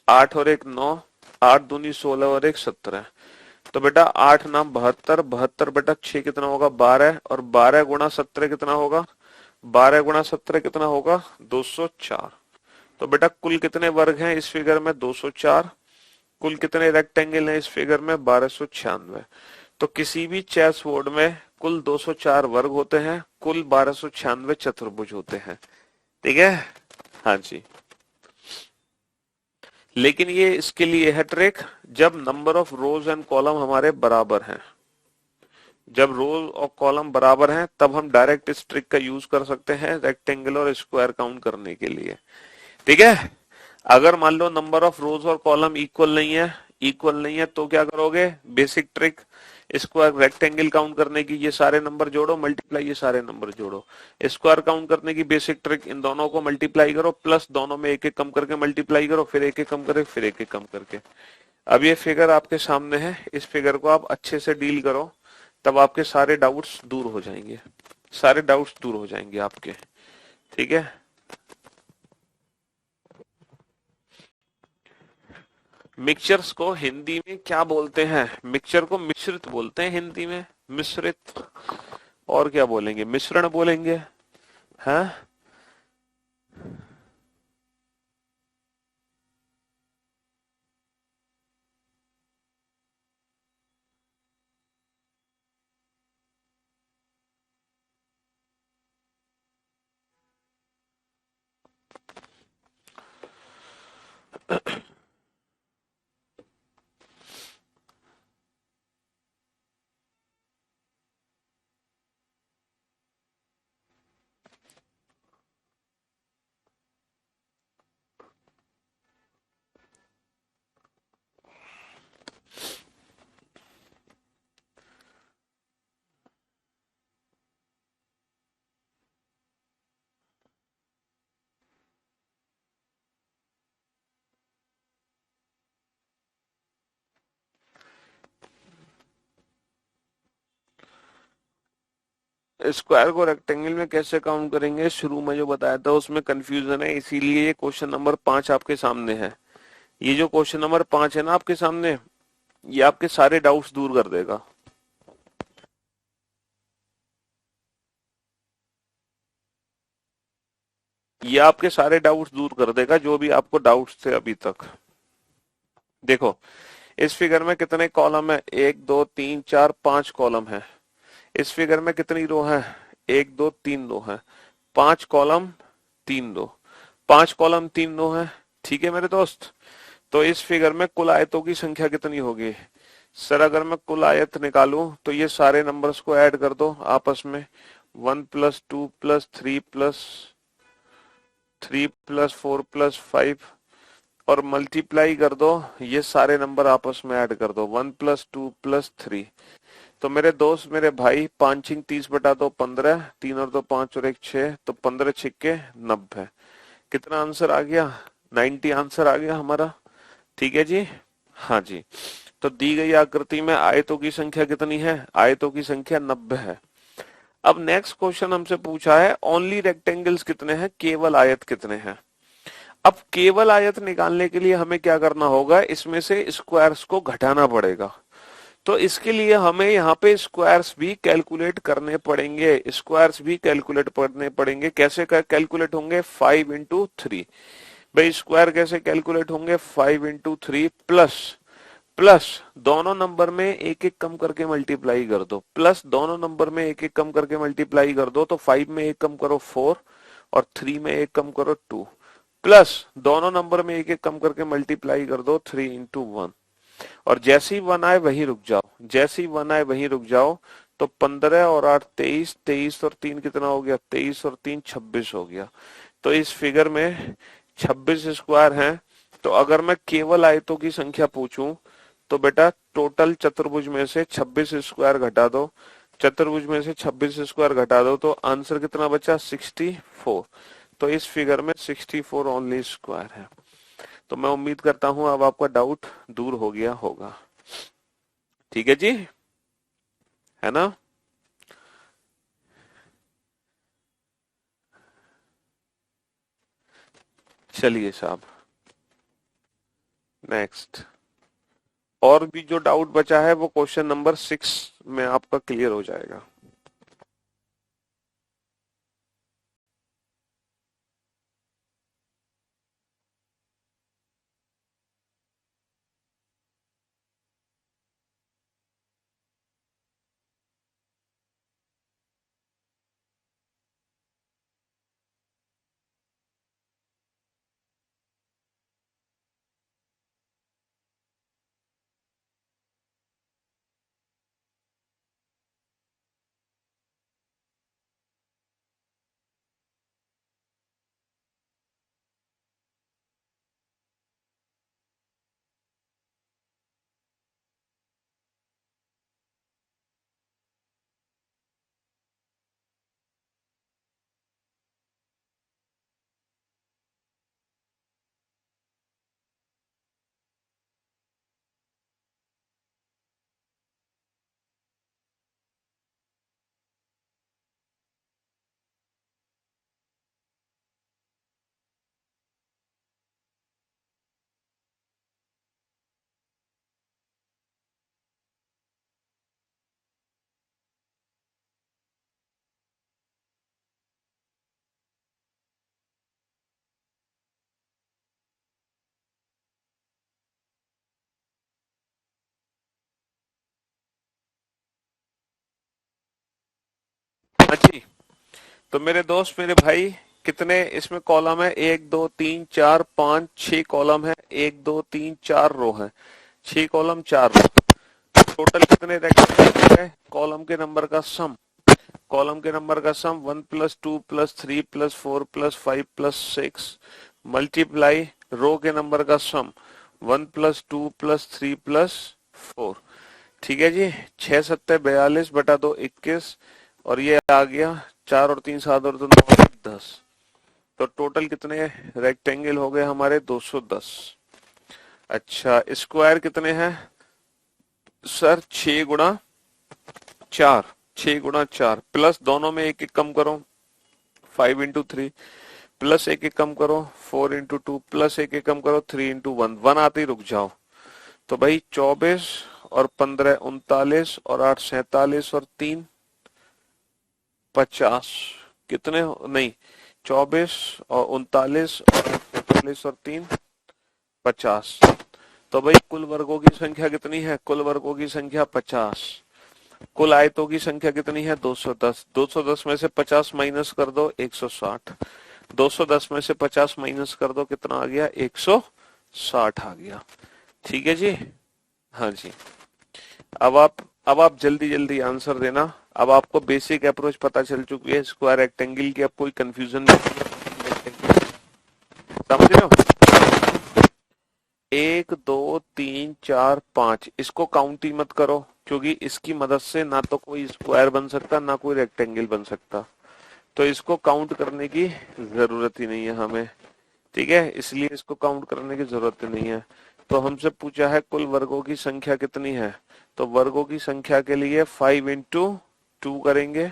8 और एक 9, 8 दूनी 16 और एक 17। तो बेटा 8 नाम 72, 72 बेटा 6 कितना होगा 12, और 12 गुणा 17 कितना होगा, 12 गुणा 17 कितना होगा 204। तो बेटा कुल कितने वर्ग हैं इस फिगर में 204, कुल कितने रेक्टेंगल हैं इस फिगर में 1296। तो किसी भी चेस बोर्ड में कुल 204 वर्ग होते हैं, कुल 1296 चतुर्भुज होते हैं, ठीक है। हाँ जी, लेकिन ये इसके लिए है ट्रिक जब number of rows and column हमारे बराबर हैं। जब रोज और कॉलम बराबर हैं तब हम डायरेक्ट इस ट्रिक का यूज कर सकते हैं रेक्टेंगल और स्क्वायर काउंट करने के लिए, ठीक है। अगर मान लो नंबर ऑफ रोज और कॉलम इक्वल नहीं है तो क्या करोगे, basic trick square rectangle count करने की, ये सारे नंबर जोड़ो मल्टीप्लाई ये सारे नंबर जोड़ो। स्क्वायर काउंट करने की बेसिक ट्रिक, इन दोनों को मल्टीप्लाई करो प्लस दोनों में एक एक कम करके मल्टीप्लाई करो, फिर एक एक कम करके फिर एक एक कम करके। अब ये फिगर आपके सामने है, इस फिगर को आप अच्छे से डील करो, तब आपके सारे डाउट्स दूर हो जाएंगे, सारे डाउट्स दूर हो जाएंगे आपके, ठीक है। मिक्सचर्स को हिंदी में क्या बोलते हैं, मिक्सचर को मिश्रित बोलते हैं हिंदी में, मिश्रित। और क्या बोलेंगे, मिश्रण बोलेंगे, हैं। स्क्वायर को रेक्टेंगल में कैसे काउंट करेंगे, शुरू में जो बताया था उसमें कंफ्यूजन है, इसीलिए ये क्वेश्चन नंबर 5 आपके सामने है। ये जो क्वेश्चन नंबर 5 है ना आपके सामने, ये आपके सारे डाउट्स दूर कर देगा। ये आपके सारे डाउट्स दूर कर देगा, जो भी आपको डाउट्स थे अभी तक। देखो इस फिगर में कितने कॉलम है, 1 2 3 4 5 कॉलम है। इस फिगर में कितनी रो है, 1 2 3 रो है। 5 कॉलम 3 रो, 5 कॉलम 3 रो है, ठीक है मेरे दोस्त। तो इस फिगर में कुल आयतों की संख्या कितनी होगी, सर अगर मैं कुल आयत निकालूं तो ये सारे नंबर्स को ऐड कर दो आपस में, 1 plus 2 plus 3 plus 3 plus 4 plus 5 और मल्टीप्लाई कर दो, ये सारे नंबर आपस में ऐड कर दो, 1 प्लस 2 प्लस 3। तो मेरे दोस्त मेरे भाई 5 छिंग 30 बटा 2 15, 3 और 2 5 और 1 6, तो 15 छिक्के 90। कितना आंसर आ गया, 90 आंसर आ गया हमारा, ठीक है जी। हाँ जी, तो दी गई आकृति में आयतों की संख्या कितनी है, आयतों की संख्या 90 है। अब नेक्स्ट क्वेश्चन हमसे पूछा है ओनली रेक्टेंगल्स कितने हैं, केवल आयत कितने हैं। अब केवल आयत निकालने के लिए हमें क्या करना होगा, इसमें से स्क्वायर्स को घटाना पड़ेगा। तो इसके लिए हमें यहाँ पे स्क्वायर्स भी कैलकुलेट करने पड़ेंगे, स्क्वायर्स भी कैलकुलेट करने पड़ेंगे। कैसे कैलकुलेट होंगे, 5 इंटू 3। भाई स्क्वायर कैसे कैलकुलेट होंगे, 5 इंटू 3 प्लस प्लस दोनों नंबर में एक एक कम करके मल्टीप्लाई कर दो, प्लस दोनों नंबर में एक एक कम करके मल्टीप्लाई कर दो। तो 5 में एक कम करो 4, और 3 में एक कम करो 2, प्लस दोनों नंबर में एक एक कम करके मल्टीप्लाई कर दो 3 इंटू 1, और जैसे ही 1 आए वहीं रुक जाओ, जैसे ही 1 आए वहीं रुक जाओ। तो 15 और 8 23, 23 और 3 कितना हो गया, 23 और 3 26 हो गया। तो इस फिगर में 26 स्क्वायर हैं। तो अगर मैं केवल आयतों की संख्या पूछूं तो बेटा टोटल चतुर्भुज में से 26 स्क्वायर घटा दो, चतुर्भुज में से 26 स्क्वायर घटा दो तो आंसर कितना बचा, 64। तो इस फिगर में 64 ओनली स्क्वायर है। तो मैं उम्मीद करता हूं अब आपका डाउट दूर हो गया होगा। ठीक है जी, है ना। चलिए साहब, नेक्स्ट। और भी जो डाउट बचा है वो क्वेश्चन नंबर 6 में आपका क्लियर हो जाएगा। अच्छी। तो मेरे दोस्त, मेरे भाई, कितने इसमें कॉलम है, 1 2 3 4 5 6 कॉलम है, 1 2 3 4 रो है, 6 कॉलम 4 रो। टोटल कितने रेक्टेंगल है, कॉलम के नंबर का सम, कॉलम के नंबर का sum 1 plus 2 plus 3 plus 4 plus 5 plus 6 multiply row के नंबर का सम 1 प्लस 2 प्लस 3 प्लस 4। ठीक है जी, 6 सत्ते 42 बटा 2 21, और ये आ गया 4 और 3 7 और 2 9 10। तो टोटल कितने रेक्टेंगल हो गए हमारे, 210। अच्छा, स्क्वायर कितने हैं सर, 6 गुणा 4, 6 गुणा 4, प्लस दोनों में एक एक कम करो 5 इंटू 3, प्लस एक एक कम करो 4 इंटू 2, प्लस एक एक कम करो 3 इंटू 1, 1 आते ही रुक जाओ। तो भाई 24 और 15 39 और 8 47 और 3 50, कितने नहीं, 24 और 39 और 47 और 3 50। तो भाई कुल वर्गों की संख्या कितनी है, कुल वर्गों की संख्या 50। कुल आयतों की संख्या कितनी है, 210। 210 में से 50 माइनस कर दो 160, 210 में से 50 माइनस कर दो कितना आ गया, 160 आ गया। ठीक है जी, हाँ जी। अब आप जल्दी जल्दी आंसर देना। अब आपको बेसिक अप्रोच पता चल चुकी है स्क्वायर रेक्टेंगल की, अब कोई कंफ्यूजन नहीं है, समझ रहे हो। 1 2 3 4 5, इसको काउंट ही मत करो क्योंकि इसकी मदद से ना तो कोई स्क्वायर बन सकता ना कोई रेक्टेंगल बन सकता, तो इसको काउंट करने की जरूरत ही नहीं है हमें। ठीक है, इसलिए इसको काउंट करने की जरूरत ही नहीं है। तो हमसे पूछा है कुल वर्गों की संख्या कितनी है, तो वर्गों की संख्या के लिए 5 इंटू 2 करेंगे,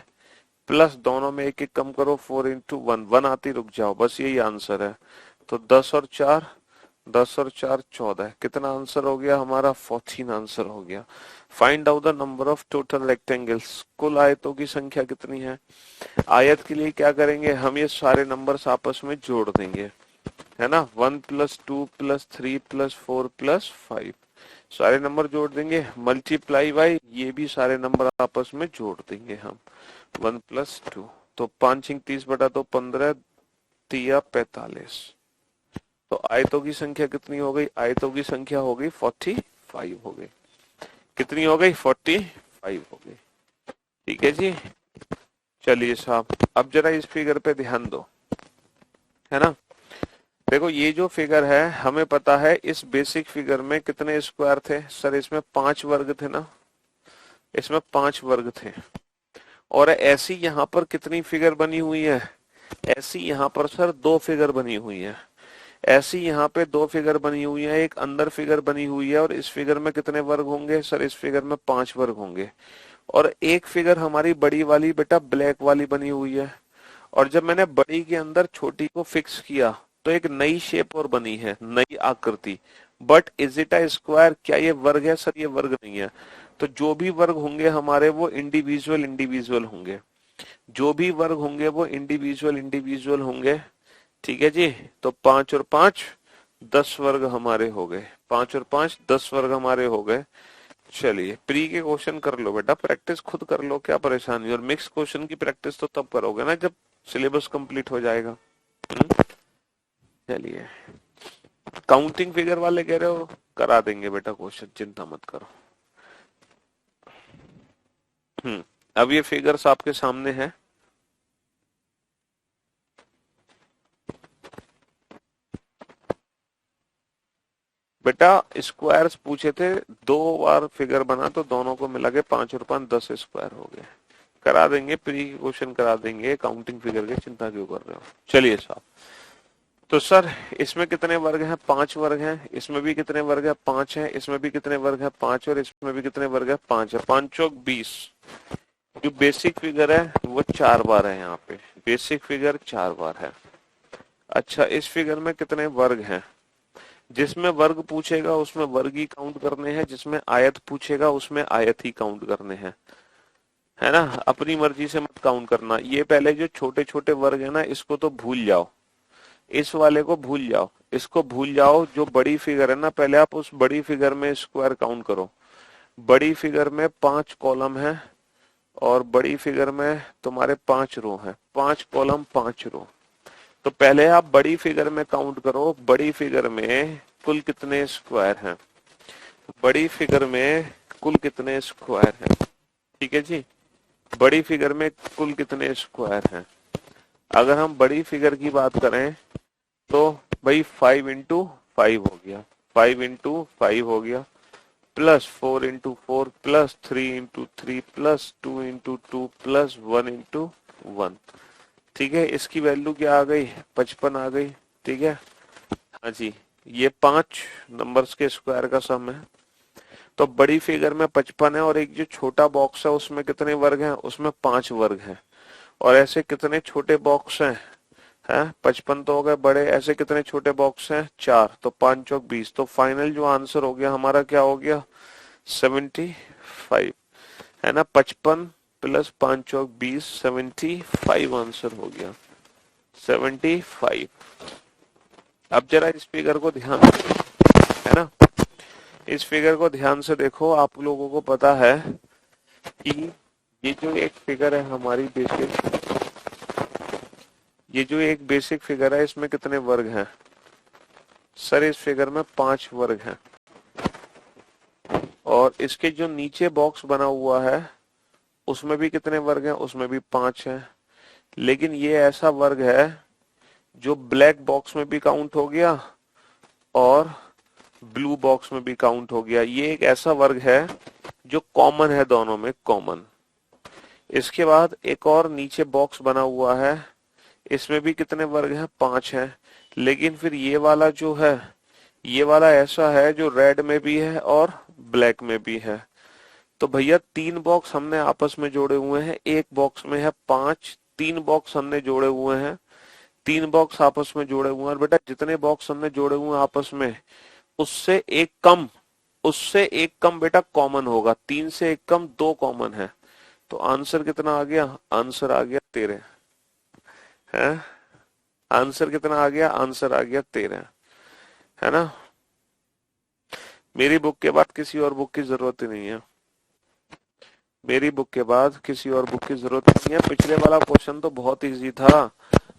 प्लस दोनों में एक एक कम करो 4 इंटू 1, 1 आती रुक जाओ, बस यही आंसर है। तो 10 और 4 14, कितना आंसर हो गया हमारा, 14 आंसर हो गया। Find out the number of total rectangles, कुल आयतों की संख्या कितनी है। आयत के लिए क्या करेंगे, हम ये सारे नंबर्स आपस में जोड़ देंगे, है ना। 1 प्लस 2 प्लस 3 प्लस 4 प्लस 5, सारे नंबर जोड़ देंगे, मल्टीप्लाई बाई ये भी सारे नंबर आपस में जोड़ देंगे हम, 1 प्लस 2। तो 5 इंक 30 बटा 2 15, तिया 45। तो आयतों की संख्या कितनी हो गई? आयतों की संख्या हो गई 45 हो गई। कितनी हो गई? 45 हो गई। ठीक है जी। चलिए साहब, अब जरा इस फिगर पे ध्यान दो, है ना। देखो ये जो फिगर है, हमें पता है इस बेसिक फिगर में कितने स्क्वायर थे सर? इसमें 5 वर्ग थे ना, इसमें 5 वर्ग थे। और ऐसी यहाँ पर कितनी फिगर बनी हुई है? ऐसी यहाँ पर सर 2 फिगर बनी हुई है। ऐसी यहाँ पे 2 फिगर बनी हुई है, एक अंदर फिगर बनी हुई है। और इस फिगर में कितने वर्ग होंगे सर? इस फिगर में 5 वर्ग होंगे। और एक फिगर हमारी बड़ी वाली बेटा ब्लैक वाली बनी हुई है। और जब मैंने बड़ी के अंदर छोटी को फिक्स किया तो एक नई शेप और बनी है, नई आकृति। But is it a square? क्या ये वर्ग है सर? ये वर्ग नहीं है। तो जो भी वर्ग होंगे हमारे वो इंडिविजुअल इंडिविजुअल होंगे। जो भी वर्ग होंगे वो इंडिविजुअल इंडिविजुअल होंगे। ठीक है जी। तो 5 और 5 10 वर्ग हमारे हो गए। 5 और 5 10 वर्ग हमारे हो गए। चलिए प्री के क्वेश्चन कर लो बेटा, प्रैक्टिस खुद कर लो, क्या परेशानी। और मिक्स क्वेश्चन की प्रैक्टिस तो तब करोगे ना जब सिलेबस कंप्लीट हो जाएगा। चलिए, काउंटिंग फिगर वाले कह रहे हो, करा देंगे बेटा क्वेश्चन, चिंता मत करो। अब ये फिगर्स आपके सामने है। बेटा स्क्वायर्स पूछे थे, 2 बार फिगर बना तो दोनों को मिला के 5 और 5 10 स्क्वायर हो गए। करा देंगे, प्री क्वेश्चन करा देंगे, काउंटिंग फिगर की चिंता क्यों कर रहे हो। चलिए साहब, तो सर इसमें कितने वर्ग हैं? 5 वर्ग हैं। इसमें भी कितने वर्ग है? 5 है। इसमें भी कितने वर्ग है? 5। और इसमें भी कितने वर्ग है? 5 है। 5 चौक 20। जो बेसिक फिगर है वो 4 बार है यहाँ पे। बेसिक फिगर 4 बार है। अच्छा, इस फिगर में कितने वर्ग हैं? जिसमें वर्ग पूछेगा उसमें वर्ग ही काउंट करने हैं, जिसमें आयत पूछेगा उसमें आयत ही काउंट करने हैं, है ना। अपनी मर्जी से मत काउंट करना। ये पहले जो छोटे छोटे वर्ग है ना, इसको तो भूल जाओ, इस वाले को भूल जाओ, इसको भूल जाओ। जो बड़ी फिगर है ना, पहले आप उस बड़ी फिगर में स्क्वायर काउंट करो। बड़ी फिगर में 5 कॉलम है और बड़ी फिगर में तुम्हारे 5 रो है। 5 कॉलम 5 रो। तो पहले आप बड़ी फिगर में काउंट करो, बड़ी फिगर में कुल कितने स्क्वायर हैं। बड़ी फिगर में कुल कितने स्क्वायर हैं? ठीक है जी। बड़ी फिगर में कुल कितने स्क्वायर हैं? अगर हम बड़ी फिगर की बात करें तो भाई 5 इंटू 5 हो गया, 5 इंटू 5 हो गया, plus 4 into 4 plus 3 into 3 plus 2 into 2 plus 1 into 1। ठीक है, इसकी वैल्यू क्या आ गई? 55 आ गई। ठीक है, हाँ जी, ये 5 नंबर्स के स्क्वायर का सम है। तो बड़ी फिगर में 55 है और एक जो छोटा बॉक्स है उसमें कितने वर्ग हैं? उसमें 5 वर्ग हैं। और ऐसे कितने छोटे बॉक्स हैं? 55 तो हो गए बड़े, ऐसे कितने छोटे बॉक्स हैं? 4। तो 5 चौक 20। तो फाइनल जो आंसर हो गया हमारा क्या हो गया? 75, है ना। 55 प्लस 5 चौक 20, 75 आंसर हो गया, 75। अब जरा इस फिगर को ध्यान से, है ना, इस फिगर को ध्यान से देखो। आप लोगों को पता है कि ये जो एक फिगर है हमारी बेसिक, ये जो एक बेसिक फिगर है इसमें कितने वर्ग हैं? सर इस फिगर में 5 वर्ग हैं। और इसके जो नीचे बॉक्स बना हुआ है उसमें भी कितने वर्ग हैं? उसमें भी 5 हैं। लेकिन ये ऐसा वर्ग है जो ब्लैक बॉक्स में भी काउंट हो गया और ब्लू बॉक्स में भी काउंट हो गया। ये एक ऐसा वर्ग है जो कॉमन है दोनों में, कॉमन। इसके बाद एक और नीचे बॉक्स बना हुआ है, इसमें भी कितने वर्ग हैं? 5 हैं। लेकिन फिर ये वाला जो है, ये वाला ऐसा है जो रेड में भी है और ब्लैक में भी है। तो भैया 3 बॉक्स हमने आपस में जोड़े हुए हैं, एक बॉक्स में है 5, 3 बॉक्स हमने जोड़े हुए हैं, 3 बॉक्स आपस में जोड़े हुए हैं। और बेटा जितने बॉक्स हमने जोड़े हुए हैं आपस में, उससे एक कम, उससे एक कम बेटा कॉमन होगा। 3 से एक कम 2 कॉमन है। तो आंसर कितना आ गया? आंसर आ गया 13, है। आंसर कितना आ गया? आंसर आ गया 13, है ना। मेरी बुक के बाद किसी और बुक की जरूरत ही नहीं है। मेरी बुक के बाद किसी और बुक की जरूरत नहीं है। पिछले वाला क्वेश्चन तो बहुत इजी था,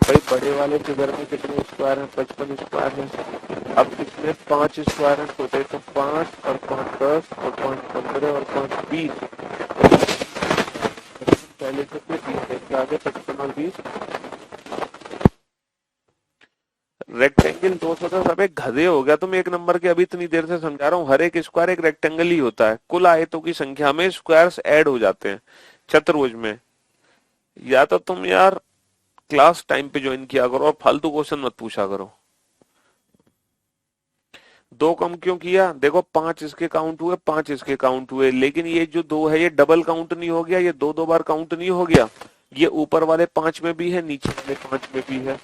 भाई बड़े वाले फिगर में कितने स्क्वायर है? 55 स्क्वायर है। अब इसमें 5 स्क्वायर है छोटे, तो 5 और 5 10 और 5 15 और 5 20। पहले से 20 आगे 55 और 20 रेक्टेंगल 210। अबे गधे हो गया तुम, एक नंबर के अभी इतनी देर से समझा रहा हूँ। हर एक स्क्वायर एक रेक्टेंगल ही होता है। कुल आयतों की संख्या में स्क्वायर्स ऐड हो जाते हैं चतुर्भुज में। या तो तुम यार क्लास टाइम पे ज्वाइन किया करो और फालतू क्वेश्चन मत पूछा करो। 2 कम क्यों किया? देखो 5 इसके काउंट हुए, 5 इसके काउंट हुए, लेकिन ये जो 2 है ये डबल काउंट नहीं हो गया? ये दो दो बार काउंट नहीं हो गया? ये ऊपर वाले 5 में भी है, नीचे वाले 5 में भी है।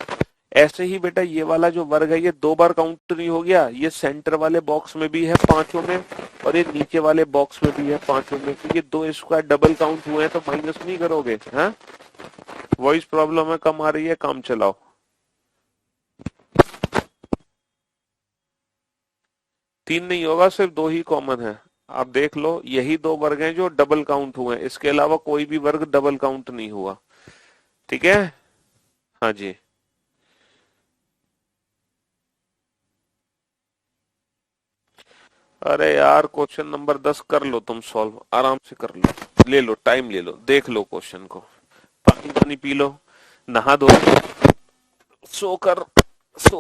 ऐसे ही बेटा ये वाला जो वर्ग है ये 2 बार काउंट नहीं हो गया? ये सेंटर वाले बॉक्स में भी है 5 में, और ये नीचे वाले बॉक्स में भी है 5 में। तो ये 2 स्क्वायर डबल काउंट हुए हैं, तो माइनस नहीं करोगे? हाँ, वॉइस प्रॉब्लम है, कम आ रही है, काम चलाओ। 3 नहीं होगा, सिर्फ 2 ही कॉमन है। आप देख लो, यही 2 वर्ग हैं जो डबल काउंट हुए हैं, इसके अलावा कोई भी वर्ग डबल काउंट नहीं हुआ। ठीक है, हाँ जी। अरे यार क्वेश्चन नंबर 10 कर लो तुम सॉल्व, आराम से कर लो, ले लो टाइम, ले लो, देख लो क्वेश्चन को, पानी पानी पी लो, नहा दो, सोकर सो।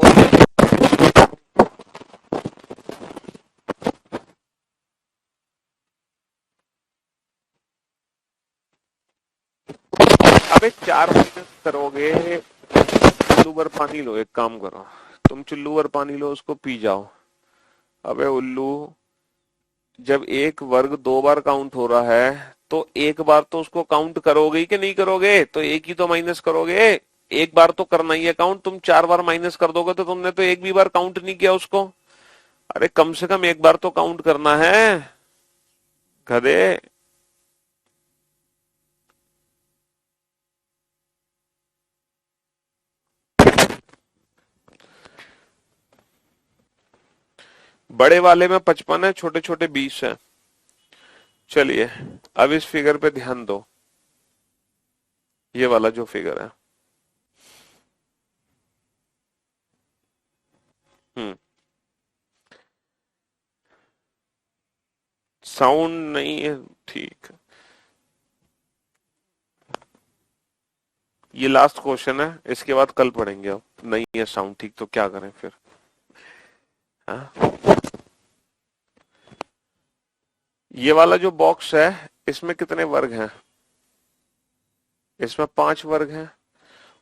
अबे 4 माइनस करोगे? चुल्लू भर पानी लो, एक काम करो, तुम चुल्लू भर पानी लो, उसको पी जाओ। अबे उल्लू, जब एक वर्ग 2 बार काउंट हो रहा है तो एक बार तो उसको काउंट करोगे ही कि नहीं करोगे? तो एक ही तो माइनस करोगे, एक बार तो करना ही है काउंट। तुम 4 बार माइनस कर दोगे तो तुमने तो एक भी बार काउंट नहीं किया उसको। अरे कम से कम एक बार तो काउंट करना है, गधे। बड़े वाले में 55 है, छोटे छोटे 20 है। चलिए अब इस फिगर पे ध्यान दो, ये वाला जो फिगर है। हम्म, साउंड नहीं है, ठीक है। ये लास्ट क्वेश्चन है, इसके बाद कल पढ़ेंगे। अब नहीं है साउंड ठीक तो क्या करें फिर? हाँ? ये वाला जो बॉक्स है इसमें कितने वर्ग हैं? इसमें 5 वर्ग हैं।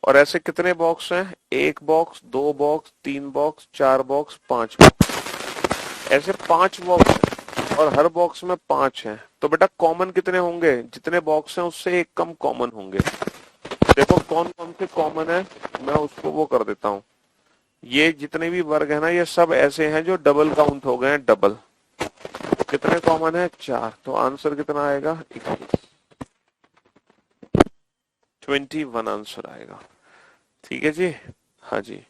और ऐसे कितने बॉक्स हैं? 1 box, 2 box, 3 box, 4 box, 5 box. ऐसे 5 बॉक्स हैं और हर बॉक्स में 5 हैं। तो बेटा कॉमन कितने होंगे? जितने बॉक्स हैं उससे एक कम कॉमन होंगे। देखो कौन कौन से कॉमन है, मैं उसको वो कर देता हूं। ये जितने भी वर्ग है ना, ये सब ऐसे हैं जो डबल काउंट हो गए हैं, डबल। कितने कॉमन है? 4। तो आंसर कितना आएगा? 21, 21 आंसर आएगा। ठीक है जी, हाँ जी।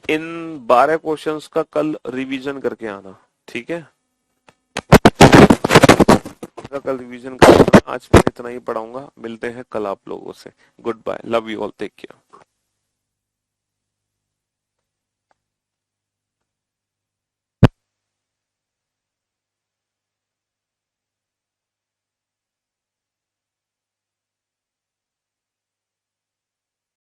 इन 12 क्वेश्चंस का कल रिवीजन करके आना, ठीक है? कल रिवीजन करना, आज मैं इतना ही पढ़ाऊंगा। मिलते हैं कल आप लोगों से। Goodbye, love you all, take care.